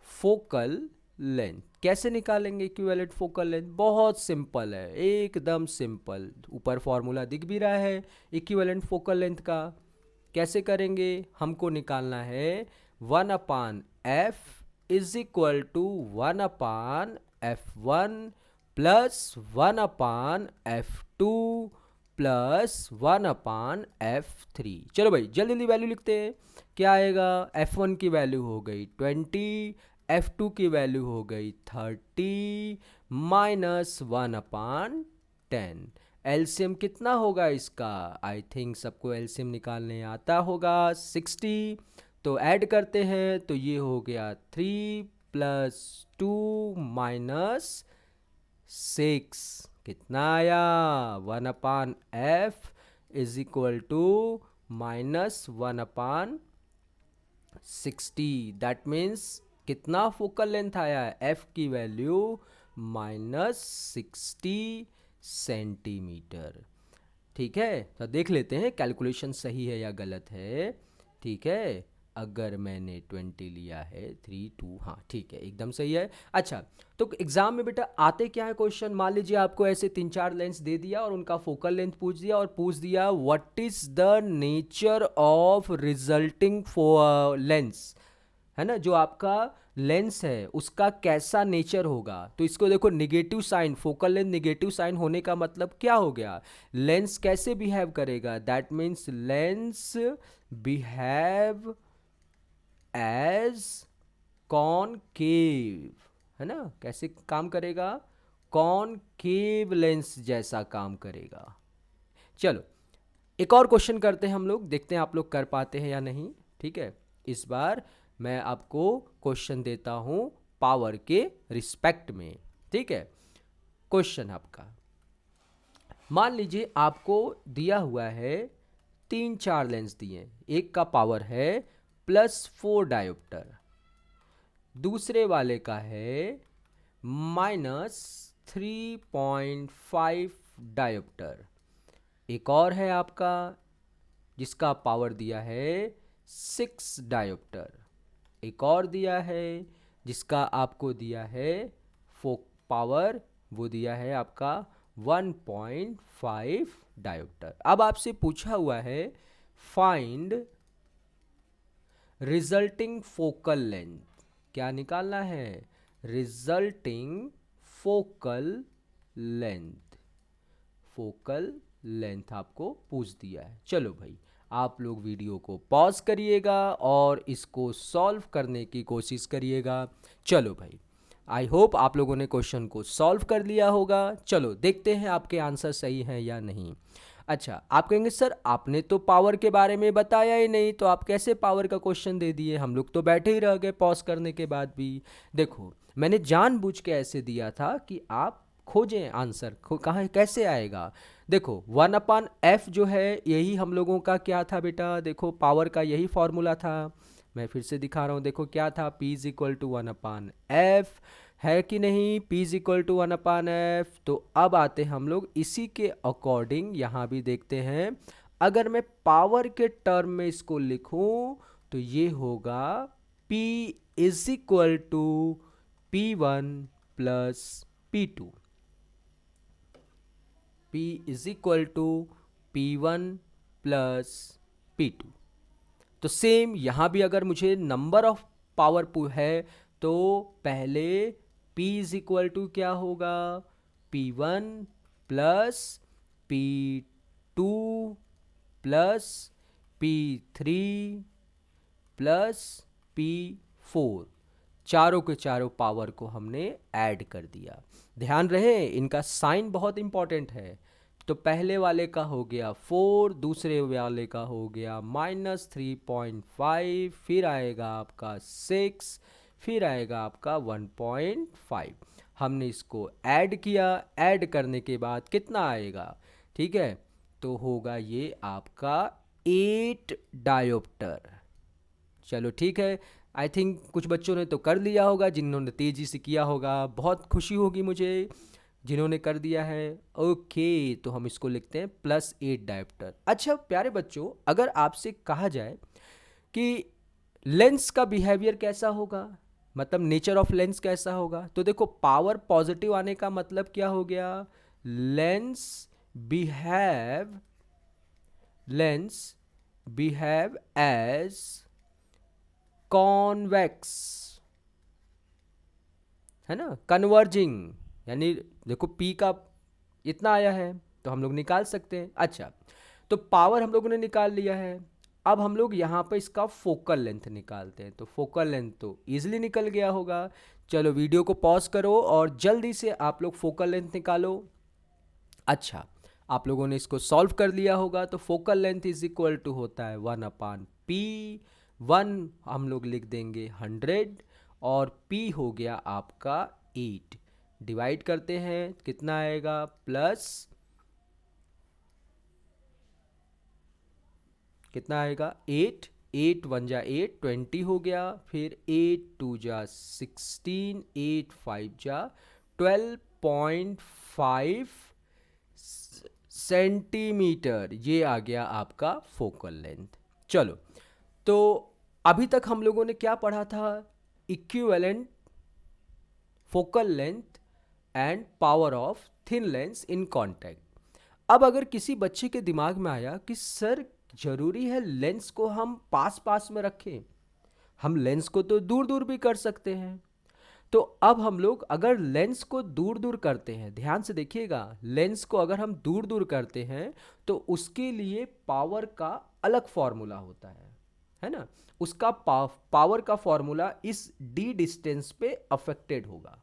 focal length. कैसे निकालेंगे इक्विवेलेंट फोकल लेंथ, बहुत सिंपल है, एकदम सिंपल, ऊपर फॉर्मूला दिख भी रहा है इक्विवेलेंट फोकल लेंथ का। कैसे करेंगे, हमको निकालना है 1/f is equal to 1/f1 plus 1/f2 plus 1/f3। चलो भाई जल्दी जल्दी वैल्यू लिखते हैं, क्या आएगा, f1 की वैल्यू हो गई 20, f2 की वैल्यू हो गई 30 माइनस 1/10। एलसीएम कितना होगा इसका, आई थिंक सबको एलसीएम निकालने आता होगा, 60। तो ऐड करते हैं तो ये हो गया 3 + 2 - 6, कितना आया 1/f is equal to -1/60। That means कितना फोकल लेंथ आया है, एफ की वैल्यू -60 सेंटीमीटर। ठीक है, तो देख लेते हैं कैलकुलेशन सही है या गलत है। ठीक है, अगर मैंने 20 लिया है 3 2, हाँ ठीक है, एकदम सही है। अच्छा, तो एग्जाम में बेटा आते क्या है क्वेश्चन, मान लीजिए आपको ऐसे 3-4 लेंस दे दिया और उनका फोकल लेंथ पूछ दिया और पूछ दिया what is the nature of resulting lens, है ना, जो आपका लेंस है उसका कैसा नेचर होगा। तो इसको देखो, negative sign, focal length negative sign होने का मतलब क्या हो गया, लेंस कैसे बिहेव करेगा, that means lens behave as concave, है ना, कैसे काम करेगा, कॉनकेव लेंस जैसा काम करेगा। चलो एक और क्वेश्चन करते हैं हम लोग, देखते हैं आप लोग कर पाते हैं या नहीं। ठीक है, इस बार मैं आपको क्वेश्चन देता हूं पावर के रिस्पेक्ट में। ठीक है, क्वेश्चन आपका, मान लीजिए आपको दिया हुआ है 3-4 लेंस दिए, एक का पावर है +4 डायोप्टर, दूसरे वाले का है -3.5 डायोप्टर, एक और है आपका जिसका पावर दिया है 6 डायोप्टर, एक और दिया है जिसका आपको दिया है पावर, वो दिया है आपका 1.5 डायोप्टर। अब आपसे पूछा हुआ है फाइंड रिजल्टिंग फोकल लेंथ, क्या निकालना है, resulting focal length, focal length आपको पूछ दिया है। चलो भाई, आप लोग वीडियो को पॉज करिएगा और इसको सॉल्व करने की कोशिश करिएगा। चलो भाई, आई होप आप लोगों ने क्वेश्चन को सॉल्व कर लिया होगा। चलो देखते हैं आपके आंसर सही हैं या नहीं। अच्छा, आप कहेंगे सर आपने तो पावर के बारे में बताया ही नहीं, तो आप कैसे पावर का क्वेश्चन दे दिए, हम लोग तो बैठे ही रह गए पॉज करने के बाद भी। देखो, मैंने जानबूझ के ऐसे दिया था कि आप खोजें आंसर, कहाँ कैसे आएगा। देखो 1/f जो है यही हम लोगों का क्या था बेटा, देखो पावर का यही फॉर्मूला था, मैं फिर से दिखा रहा हूँ, देखो क्या था, P = 1/f, है कि नहीं, P = 1/f। तो अब आते हम लोग इसी के अकॉर्डिंग यहाँ भी देखते हैं, अगर मैं पावर के टर्म में इसको लिखूं तो ये होगा P = P1 + P2, P = P1 + P2। तो सेम यहाँ भी अगर मुझे नंबर ऑफ पावर है तो पहले P = क्या होगा, P1 + P2 + P3 + P4, चारों के चारों पावर को हमने ऐड कर दिया। ध्यान रहे इनका साइन बहुत इंपॉर्टेंट है। तो पहले वाले का हो गया 4, दूसरे वाले का हो गया -3.5, फिर आएगा आपका 6, फिर आएगा आपका 1.5। हमने इसको ऐड किया, ऐड करने के बाद कितना आएगा, ठीक है, तो होगा ये आपका 8 डायोप्टर। चलो ठीक है, आई थिंक कुछ बच्चों ने तो कर लिया होगा, जिन्होंने तेज़ी से किया होगा, बहुत खुशी होगी मुझे जिन्होंने कर दिया है। ओके, तो हम इसको लिखते हैं +8 डायोप्टर। अच्छा प्यारे बच्चों, अगर आपसे कहा जाए कि लेंस का बिहेवियर कैसा होगा, मतलब नेचर ऑफ लेंस कैसा होगा, तो देखो पावर पॉजिटिव आने का मतलब क्या हो गया, लेंस बिहेव एज कॉन्वेक्स, है ना, कन्वर्जिंग, यानी देखो P का इतना आया है तो हम लोग निकाल सकते हैं। अच्छा, तो पावर हम लोगों ने निकाल लिया है, अब हम लोग यहाँ पर इसका फोकल लेंथ निकालते हैं। तो फोकल लेंथ तो ईजिली निकल गया होगा। चलो वीडियो को पॉज करो और जल्दी से आप लोग फोकल लेंथ निकालो। अच्छा, आप लोगों ने इसको सॉल्व कर लिया होगा। तो फोकल लेंथ = होता है 1/p, 1 हम लोग लिख देंगे 100 और p हो गया आपका 8, डिवाइड करते हैं कितना आएगा, कितना आएगा 8, 8 1 जा 8, 20 हो गया, फिर 8 2 जा 16, 8 5 जा 12.5 सेंटीमीटर, ये आ गया आपका फोकल लेंथ। चलो, तो अभी तक हम लोगों ने क्या पढ़ा था? Equivalent focal length and power of thin lens in contact. अब अगर किसी बच्चे के दिमाग में आया कि सर जरूरी है लेंस को हम पास पास में रखें, हम लेंस को तो दूर दूर भी कर सकते हैं। तो अब हम लोग अगर लेंस को दूर दूर करते हैं, ध्यान से देखिएगा, लेंस को अगर हम दूर दूर करते हैं तो उसके लिए पावर का अलग फॉर्मूला होता है ना? उसका पावर का फॉर्मूला इस डी डिस्टेंस पे अफेक्टेड होगा।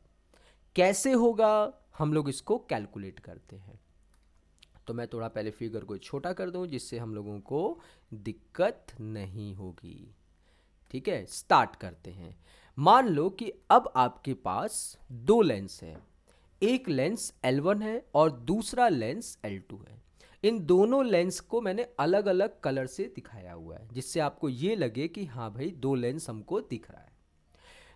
कैसे होगा? हम लोग इसको कैलकुलेट करते हैं। तो मैं थोड़ा पहले फिगर को छोटा कर दूं जिससे हम लोगों को दिक्कत नहीं होगी। ठीक है, स्टार्ट करते हैं। मान लो कि अब आपके पास दो लेंस है, एक लेंस L1 है और दूसरा लेंस L2 है। इन दोनों लेंस को मैंने अलग अलग कलर से दिखाया हुआ है जिससे आपको ये लगे कि हाँ भाई दो लेंस हमको दिख रहा है।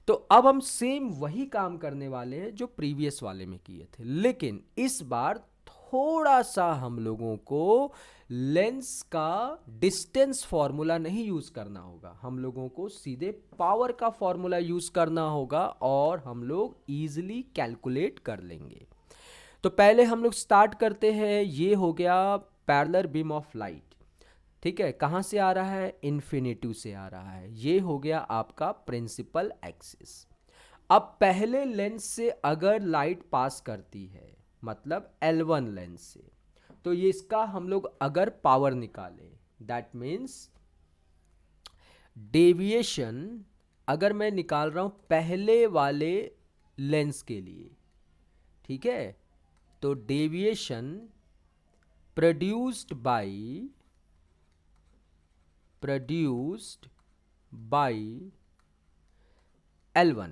तो अब हम सेम वही काम करने वाले हैं जो प्रीवियस वाले में किए थे, लेकिन इस बार थोड़ा सा हम लोगों को लेंस का डिस्टेंस फॉर्मूला नहीं यूज करना होगा, हम लोगों को सीधे पावर का फॉर्मूला यूज करना होगा और हम लोग इजीली कैलकुलेट कर लेंगे। तो पहले हम लोग स्टार्ट करते हैं। ये हो गया पैरेलल बीम ऑफ लाइट। ठीक है, कहाँ से आ रहा है? इन्फिनिटी से आ रहा है। ये हो गया आपका प्रिंसिपल एक्सिस। अब पहले लेंस से अगर लाइट पास करती है, मतलब L1 लेंस से, तो ये इसका हम लोग अगर पावर निकालें, दैट मीन्स डेविएशन अगर मैं निकाल रहा हूं पहले वाले लेंस के लिए, ठीक है, तो डेविएशन प्रोड्यूस्ड बाय L1,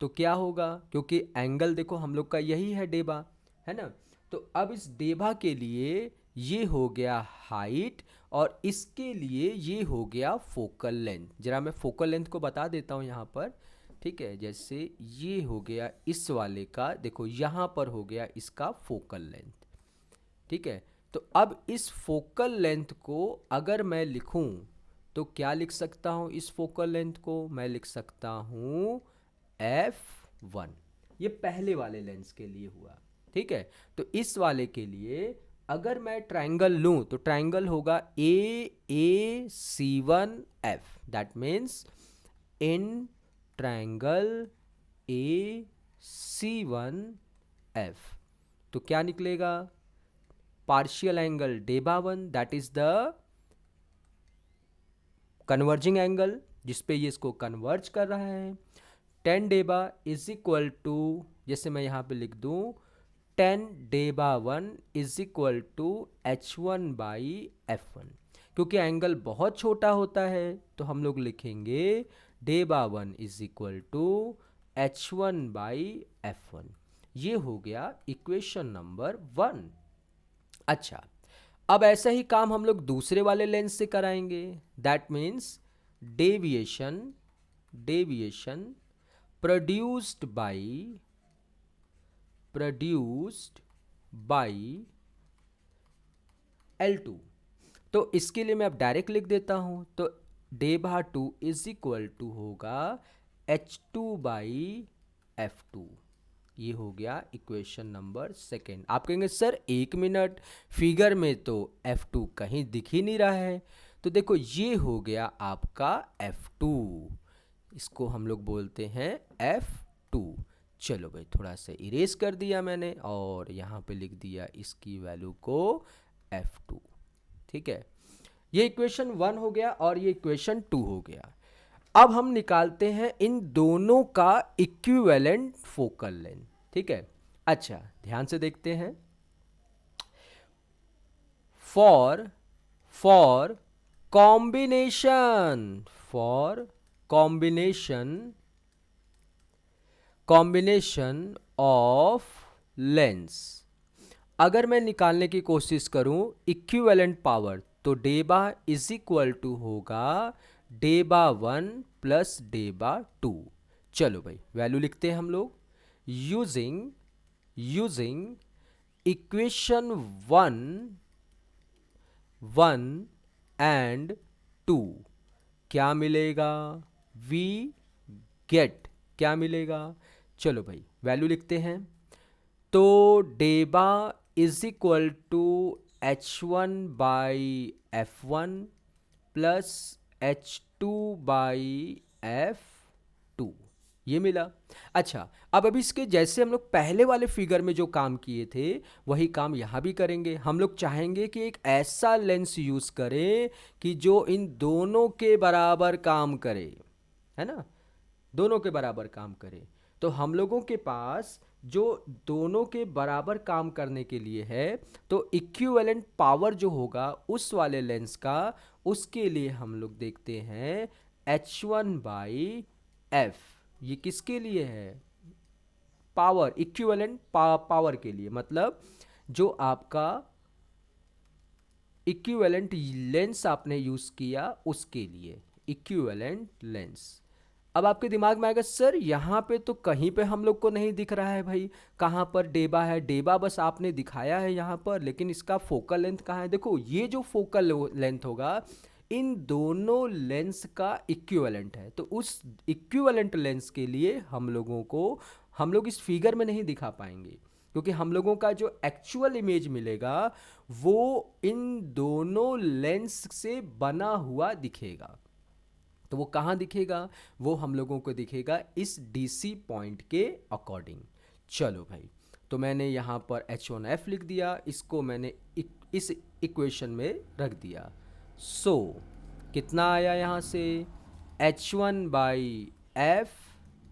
तो क्या होगा? क्योंकि एंगल देखो हम लोग का यही है डेबा, है ना? तो अब इस डेबा के लिए ये हो गया हाइट और इसके लिए ये हो गया फोकल लेंथ। जरा मैं फोकल लेंथ को बता देता हूँ यहाँ पर। ठीक है, जैसे ये हो गया इस वाले का, देखो यहाँ पर हो गया इसका फोकल लेंथ। ठीक है, तो अब इस फोकल लेंथ को अगर मैं लिखूं तो क्या लिख सकता हूं? इस फोकल लेंथ को मैं लिख सकता हूं F1। ये पहले वाले लेंस के लिए हुआ। ठीक है, तो इस वाले के लिए अगर मैं ट्रायंगल लूं तो ट्रायंगल होगा AAC1F, that means in triangle AC1F तो क्या निकलेगा? पार्शियल एंगल डेबा 1, that is the converging angle जिसपे ये इसको कन्वर्ज कर रहा है। 10 डेबा इज इक्वल टू, जैसे मैं यहाँ पे लिख दूँ 10 डेबा 1 is equal to H1 by F1। क्योंकि एंगल बहुत छोटा होता है तो हम लोग लिखेंगे डेबा 1 is equal to H1 by F1। ये हो गया इक्वेशन नंबर 1। अच्छा, अब ऐसा ही काम हम लोग दूसरे वाले लेंस से कराएंगे। That means deviation produced by L2। तो इसके लिए मैं अब डायरेक्ट लिख देता हूं, तो डेबा 2 इज इक्वल टू होगा H2 बाई F2। ये हो गया इक्वेशन नंबर 2। आप कहेंगे सर 1 मिनट, फिगर में तो F2 कहीं दिख ही नहीं रहा है। तो देखो ये हो गया आपका F2, इसको हम लोग बोलते हैं F2। चलो भाई, थोड़ा सा इरेज कर दिया मैंने और यहाँ पे लिख दिया इसकी वैल्यू को F2। ठीक है, ये इक्वेशन 1 हो गया और ये इक्वेशन 2 हो गया। अब हम निकालते हैं इन दोनों का इक्विवेलेंट फोकल लेंथ। ठीक है, अच्छा ध्यान से देखते हैं। फॉर कॉम्बिनेशन ऑफ लेंस, अगर मैं निकालने की कोशिश करूं इक्विवेलेंट पावर, तो डेबा इज इक्वल टू होगा डेबा 1 प्लस डेबा 2। चलो भाई वैल्यू लिखते हैं हम लोग यूजिंग यूजिंग इक्वेशन 1 एंड 2 क्या मिलेगा, वी गेट, क्या मिलेगा, चलो भाई वैल्यू लिखते हैं। तो डेबा is equal to h1/f1 plus h2/f2 ये मिला। अच्छा, अब अभी इसके जैसे हम लोग पहले वाले फिगर में जो काम किए थे वही काम यहाँ भी करेंगे। हम लोग चाहेंगे कि एक ऐसा लेंस यूज़ करें कि जो इन दोनों के बराबर काम करे, है ना, दोनों के बराबर काम करे। तो हम लोगों के पास जो दोनों के बराबर काम करने के लिए है, तो इक्विवेलेंट पावर जो होगा उस वाले लेंस का, उसके लिए हम लोग देखते हैं h1/f। ये किसके लिए है, पावर, इक्विवेलेंट पावर के लिए, मतलब जो आपका इक्विवेलेंट लेंस आपने यूज किया उसके लिए, इक्विवेलेंट लेंस। अब आपके दिमाग में आएगा सर यहाँ पे तो कहीं पे हम लोग को नहीं दिख रहा है भाई, कहाँ पर डेबा है, डेबा बस आपने दिखाया है यहाँ पर, लेकिन इसका फोकल लेंथ कहाँ है। देखो ये जो फोकल लेंथ होगा इन दोनों लेंस का इक्विवेलेंट है, तो उस इक्विवेलेंट लेंस के लिए हम लोग इस फिगर में नहीं दिखा पाएंगे, क्योंकि हम लोगों का जो एक्चुअल इमेज मिलेगा वो इन दोनों लेंस से बना हुआ दिखेगा। तो वो कहाँ दिखेगा, वो हम लोगों को दिखेगा इस DC पॉइंट के अकॉर्डिंग। चलो भाई, तो मैंने यहाँ पर h1f लिख दिया, इसको मैंने इस इक्वेशन में रख दिया। सो कितना आया यहाँ से, h1/f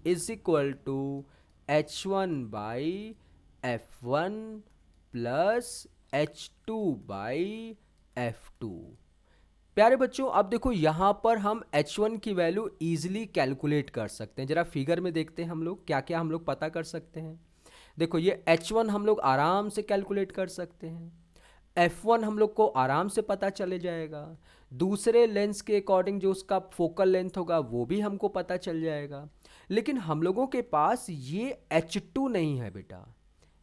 is equal to h1/f1 plus h2/f2। प्यारे बच्चों, अब देखो यहाँ पर हम h1 की वैल्यू इजीली कैलकुलेट कर सकते हैं। जरा फिगर में देखते हैं हम लोग क्या क्या हम लोग पता कर सकते हैं। देखो ये h1 हम लोग आराम से कैलकुलेट कर सकते हैं, f1 हम लोग को आराम से पता चले जाएगा, दूसरे लेंस के अकॉर्डिंग जो उसका फोकल लेंथ होगा वो भी हमको पता चल जाएगा। लेकिन हम लोगों के पास ये h2 नहीं है बेटा,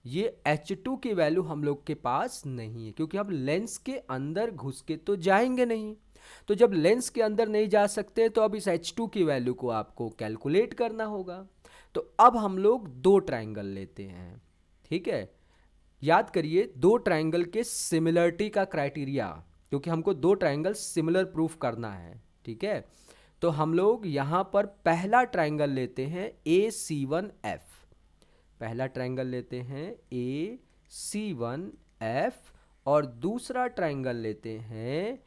ये h2 की वैल्यू हम लोग के पास नहीं है, क्योंकि हम लेंस के अंदर घुस के तो जाएंगे नहीं। तो जब लेंस के अंदर नहीं जा सकते तो अब इस h2 की वैल्यू को आपको कैलकुलेट करना होगा। तो अब हम लोग दो ट्रायंगल लेते हैं, ठीक है। याद करिए दो ट्रायंगल के सिमिलरिटी का क्राइटेरिया, क्योंकि हमको दो ट्रायंगल सिमिलर प्रूफ करना है, ठीक है। तो हम लोग यहाँ पर पहला ट्रायंगल लेते हैं AC1F, पहला ट्रायंगल लेते हैं AC1F, और दूसरा ट्रायंगल लेते हैं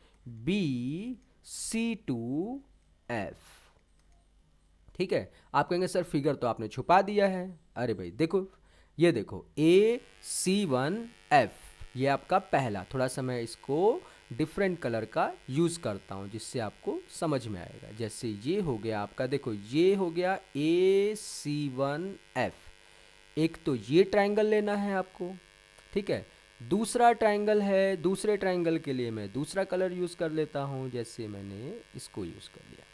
BC2F, ठीक है। आप कहेंगे सर फिगर तो आपने छुपा दिया है। अरे भाई देखो, ये देखो AC1F, ये आपका पहला, थोड़ा सा मैं इसको डिफरेंट कलर का यूज़ करता हूँ जिससे आपको समझ में आएगा। जैसे ये हो गया आपका, देखो ये हो गया AC1F, एक तो ये ट्रायंगल लेना है आपको, ठीक है। दूसरा ट्रायंगल है, दूसरे ट्रायंगल के लिए मैं दूसरा कलर यूज़ कर लेता हूँ, जैसे मैंने इसको यूज़ कर लिया।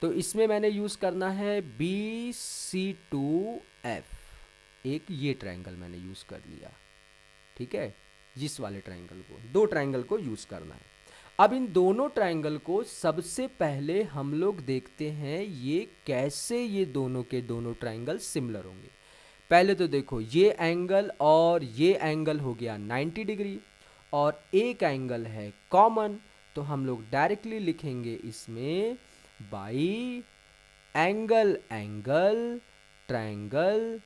तो इसमें मैंने यूज़ करना है BC2F, एक ये ट्रायंगल मैंने यूज़ कर लिया, ठीक है। जिस वाले ट्रायंगल को, दो ट्रायंगल को यूज़ करना है। अब इन दोनों ट्रायंगल को सबसे पहले हम लोग देखते हैं ये कैसे ये दोनों के दोनों ट्रायंगल सिमिलर होंगे। पहले तो देखो ये एंगल और ये एंगल हो गया 90 डिग्री, और एक एंगल है कॉमन, तो हम लोग डायरेक्टली लिखेंगे इसमें by angle angle triangle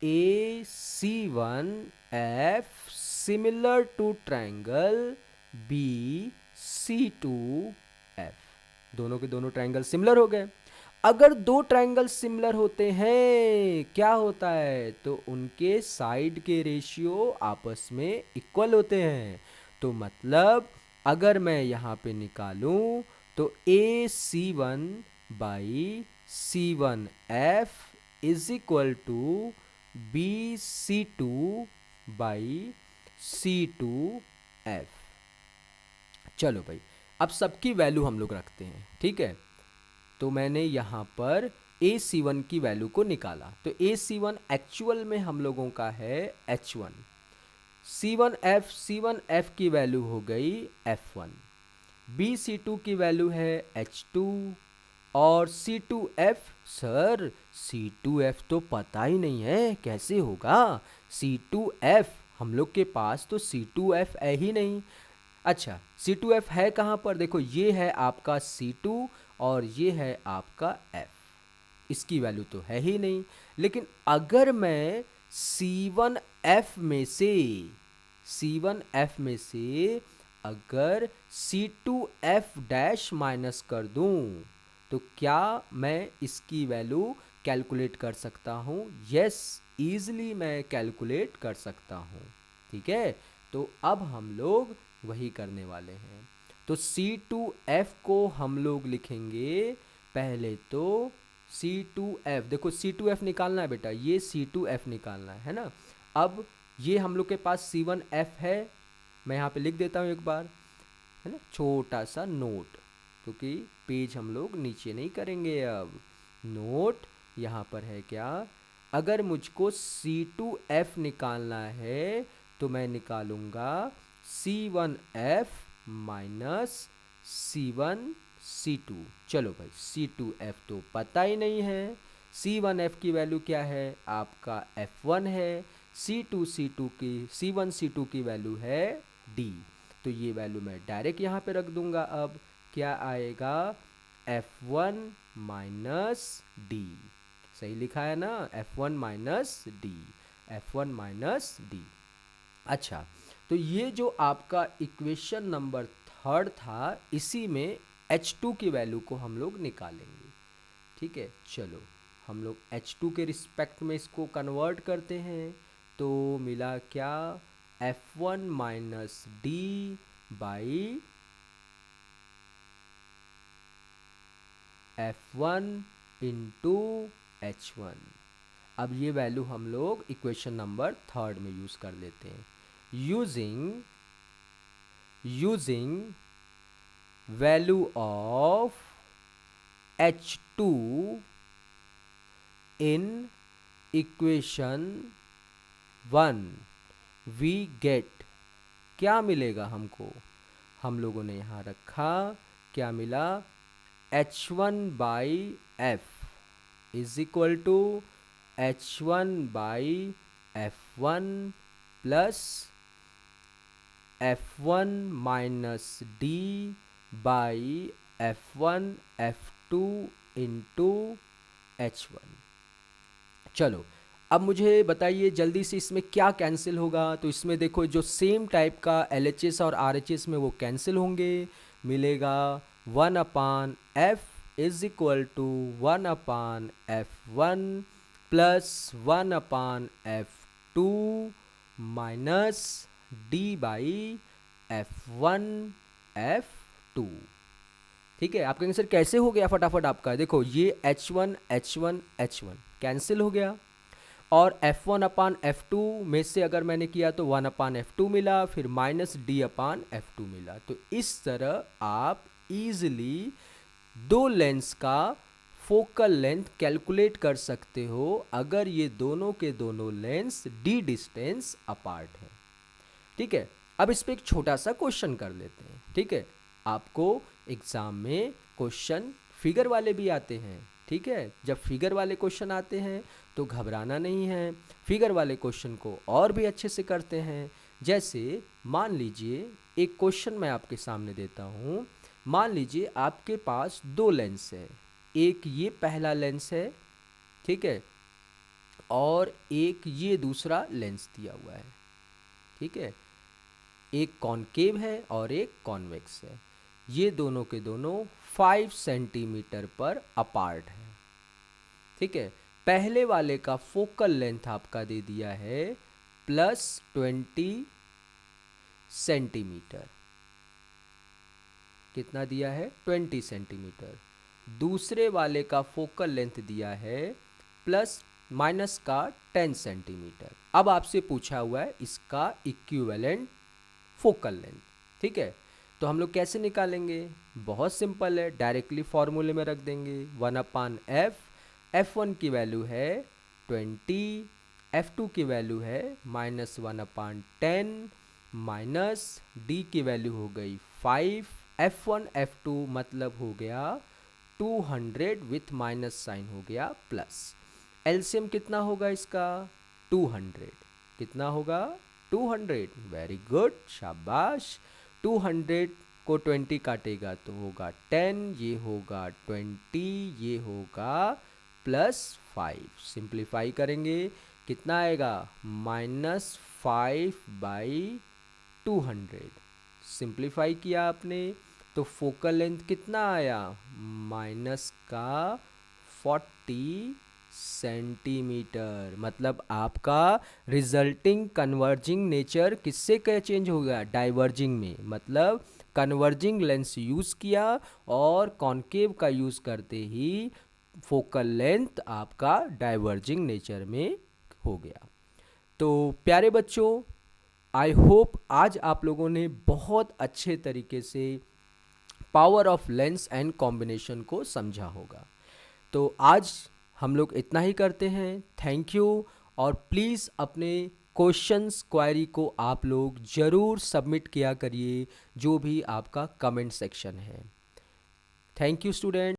AC1F similar to triangle BC2F। दोनों के दोनों ट्रायंगल सिमिलर हो गए। अगर दो ट्रायंगल सिमिलर होते हैं क्या होता है, तो उनके साइड के रेशियो आपस में इक्वल होते हैं। तो मतलब अगर मैं यहाँ पे निकालूं तो AC1/C1F is equal to BC2/C2F। चलो भाई, अब सबकी वैल्यू हम लोग रखते हैं, ठीक है। तो मैंने यहाँ पर AC1 की वैल्यू को निकाला, तो AC1 एक्चुअल में हम लोगों का है H1। C1F की वैल्यू हो गई F1। BC2 की वैल्यू है H2। और C2F, सर C2F तो पता ही नहीं है, कैसे होगा C2F? हम लोग के पास तो C2F है ही नहीं। अच्छा, C2F है कहाँ पर? देखो, ये है आपका C2 और ये है आपका F। इसकी वैल्यू तो है ही नहीं। लेकिन अगर मैं C1F में से अगर C2F डैश माइनस कर दूं, तो क्या मैं इसकी वैल्यू कैलकुलेट कर सकता हूं? यस, ईजिली मैं कैलकुलेट कर सकता हूं, ठीक है। तो अब हम लोग वही करने वाले हैं। तो C2F को हम लोग लिखेंगे पहले तो C2F, देखो C2F निकालना है बेटा, ये C2F निकालना है ना। अब ये हम लोग के पास C1F है, मैं यहाँ पे लिख देता हूँ एक बार, है ना, छोटा सा नोट, क्योंकि पेज हम लोग नीचे नहीं करेंगे। अब नोट यहाँ पर है क्या, अगर मुझको C2F निकालना है तो मैं निकालूंगा C1F माइनस C1C2। चलो भाई, C2F तो पता ही नहीं है, C1F की वैल्यू क्या है आपका F1 है, C1C2 की वैल्यू है D। तो ये वैल्यू मैं डायरेक्ट यहाँ पे रख दूंगा। अब क्या आएगा, F1 माइनस D। सही लिखा है ना, F1 minus D, F1 minus D। अच्छा, तो ये जो आपका इक्वेशन नंबर 3 था, इसी में H2 की वैल्यू को हम लोग निकालेंगे, ठीक है। चलो, हम लोग H2 के रिस्पेक्ट में इसको कन्वर्ट करते हैं, तो मिला क्या, F1 minus D by F1 into H1। अब ये वैल्यू हम लोग इक्वेशन नंबर 3 में यूज़ कर लेते हैं। Using value of H2 in equation 1 we get, क्या मिलेगा हमको, हम लोगों ने यहाँ रखा, क्या मिला, H1 by F is equal to H1 by F1 plus F1 minus D by F1 F2 into H1। चलो, अब मुझे बताइए जल्दी से, इसमें क्या कैंसिल होगा? तो इसमें देखो, जो सेम टाइप का LHS और RHS में वो कैंसिल होंगे, मिलेगा 1/F is equal to 1/F1 plus 1/F2 minus D by F1 F2। ठीक है, आप कहेंगे सर कैसे हो गया फटाफट आपका? देखो, ये H1 H1 H1 कैंसिल हो गया, और F1/F2 में से अगर मैंने किया तो 1/F2 मिला, फिर माइनस D/F2 मिला। तो इस तरह आप इजीली दो लेंस का फोकल लेंथ कैलकुलेट कर सकते हो, अगर ये दोनों के दोनों लेंस D डिस्टेंस अपार्ट है। ठीक है, अब इस पे एक छोटा सा क्वेश्चन कर लेते हैं। ठीक है, आपको एग्जाम में क्वेश्चन फिगर वाले भी आते हैं। ठीक है, जब फिगर वाले क्वेश्चन आते हैं तो घबराना नहीं है, फिगर वाले क्वेश्चन को और भी अच्छे से करते हैं। जैसे मान लीजिए एक क्वेश्चन मैं आपके सामने देता हूँ। मान लीजिए आपके पास दो लेंस है, एक ये पहला लेंस है, ठीक है, और एक ये दूसरा लेंस दिया हुआ है। ठीक है, एक कॉनकेव है और एक कॉन्वेक्स है। ये दोनों के दोनों 5 सेंटीमीटर पर अपार्ट है। ठीक है, पहले वाले का फोकल लेंथ आपका दे दिया है +20 सेंटीमीटर। कितना दिया है? 20 सेंटीमीटर। दूसरे वाले का फोकल लेंथ दिया है ±10 सेंटीमीटर। अब आपसे पूछा हुआ है इसका इक्विवेलेंट फोकल लेंथ। ठीक है, तो हम लोग कैसे निकालेंगे? बहुत सिंपल है, डायरेक्टली फॉर्मूले में रख देंगे 1/f। f1 की वैल्यू है 20, f2 की वैल्यू है -1/10 माइनस d की वैल्यू हो गई 5। f1 f2 मतलब हो गया 200 विथ माइनस साइन हो गया प्लस। एलसीएम कितना होगा इसका? 200। कितना होगा? 200। वेरी गुड, शाबाश। 200 को 20 काटेगा तो होगा 10, ये होगा 20, ये होगा +5। सिंप्लीफाई करेंगे, कितना आएगा? -5/200। सिंप्लीफाई किया आपने तो फोकल लेंथ कितना आया? माइनस का 40 सेंटीमीटर। मतलब आपका रिजल्टिंग कन्वर्जिंग नेचर किससे क्या चेंज हो गया? डाइवर्जिंग में। मतलब कन्वर्जिंग लेंस यूज़ किया और कॉन्केव का यूज़ करते ही फोकल लेंथ आपका डाइवर्जिंग नेचर में हो गया। तो प्यारे बच्चों, आई होप आज आप लोगों ने बहुत अच्छे तरीके से power of lens and combination को समझा होगा। तो आज हम लोग इतना ही करते हैं। Thank you. और प्लीज़ अपने क्वेश्चंस क्वेरी को आप लोग ज़रूर सबमिट किया करिए, जो भी आपका कमेंट सेक्शन है। Thank you student.